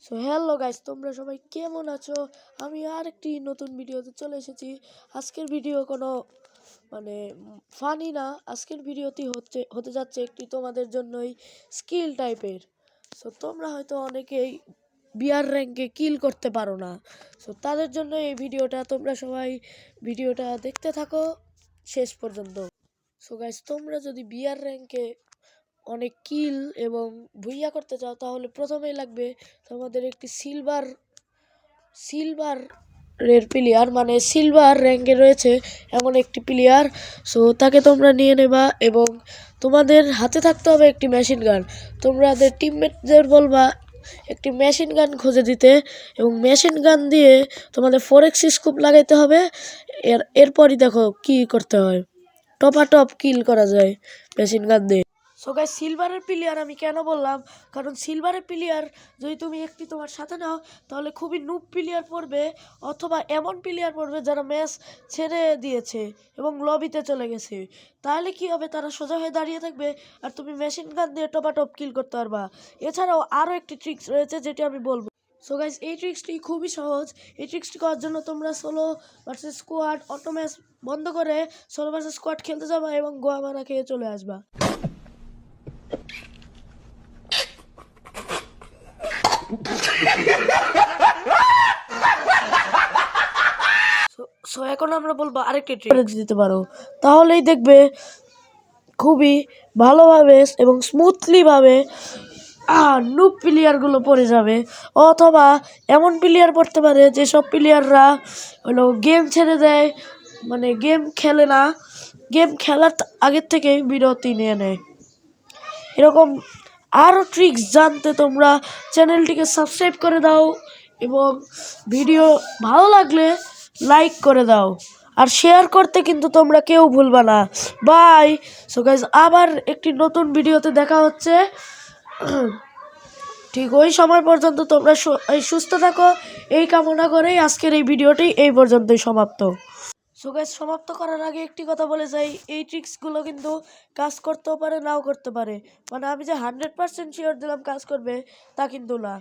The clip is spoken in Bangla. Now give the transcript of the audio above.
সো হ্যালো গাইস, তোমরা সবাই কেমন আছো? আমি আরেকটি নতুন ভিডিওতে চলে এসেছি। আজকের ভিডিও কোনো ফানি না। আজকের ভিডিওটি হতে যাচ্ছে একটি তোমাদের জন্যই স্কিল টাইপের। সো তোমরা হয়তো অনেকেই বিয়ার র্যাঙ্কে কিল করতে পারো না। সো তাদের জন্য এই ভিডিওটা, তোমরা সবাই ভিডিওটা দেখতে থাকো শেষ পর্যন্ত। সো গাইস, তোমরা যদি বিয়ার র্যাঙ্কে অনেক কিল এবং ভুইয়া করতে চাও তাহলে প্রথমেই লাগবে তোমাদের একটি সিলভারের প্লেয়ার, মানে সিলভার র্যাঙ্কে রয়েছে এমন একটি প্লেয়ার। সো তাকে তোমরা নিয়ে নেবা এবং তোমাদের হাতে থাকতে হবে একটি মেশিন গান। তোমাদের টিমমেটদের বলবা একটি মেশিন গান খুঁজে দিতে এবং মেশিন গান দিয়ে তোমাদের 4x স্কোপ লাগাইতে হবে। এরপরই দেখো কি করতে হয়, টপাটপ কিল করা যায় মেশিন গান দিয়ে। সো গাইস, সিলভারের প্লেয়ার আমি কেন বললাম, কারণ সিলভারের প্লেয়ার যদি তুমি একটি তোমার সাথে নাও তাহলে খুবই নুব প্লেয়ার পড়বে, অথবা এমন প্লেয়ার পড়বে যারা ম্যাচ ছেড়ে দিয়েছে এবং লবিতে চলে গেছে। তাহলে কি হবে, তারা সোজা হয়ে দাঁড়িয়ে থাকবে আর তুমি মেশিন গান দিয়ে টপাটপ কিল করতে পারবা। এছাড়াও আরও একটি ট্রিক্স রয়েছে যেটি আমি বলবো। সো গাইস, এই ট্রিক্সটি খুবই সহজ। এই ট্রিক্সটি করার জন্য তোমরা solo versus squad auto match বন্ধ করে সোলো ভার্সেস স্কোয়াড খেলতে যাবা এবং গোয়া মারা খেয়ে চলে আসবা। সো এখন আমরা বলবো আরেকটি ট্রিক দিতে পারো, তাহলেই দেখবে খুবই ভালোভাবে এবং স্মুথলিভাবে নুব প্লেয়ারগুলো পড়ে যাবে। অথবা এমন প্লেয়ার পড়তে পারে যেসব প্লেয়াররা গেম ছেড়ে দেয়, মানে গেম খেলে না, গেম খেলার আগের থেকেই বিরতি নিয়ে নেয়। এরকম আরও ট্রিক্স জানতে তোমরা চ্যানেলটিকে সাবস্ক্রাইব করে দাও এবং ভিডিও ভালো লাগলে লাইক করে দাও, আর শেয়ার করতে কিন্তু তোমরা কেউ ভুলবা না। বাই। সো গাইজ, আবার একটি নতুন ভিডিওতে দেখা হচ্ছে। ঠিক ওই সময় পর্যন্ত তোমরা সুস্থ থাকো, এই কামনা করেই আজকের এই ভিডিওটি এই পর্যন্তই সমাপ্ত। সো গাইস, সমাপ্ত করার আগে একটি কথা বলে যাই, এই ট্রিক্সগুলো কিন্তু কাজ করতেও পারে নাও করতে পারে, মানে আমি যে 100% শিওর দিলাম কাজ করবে তা কিন্তু না।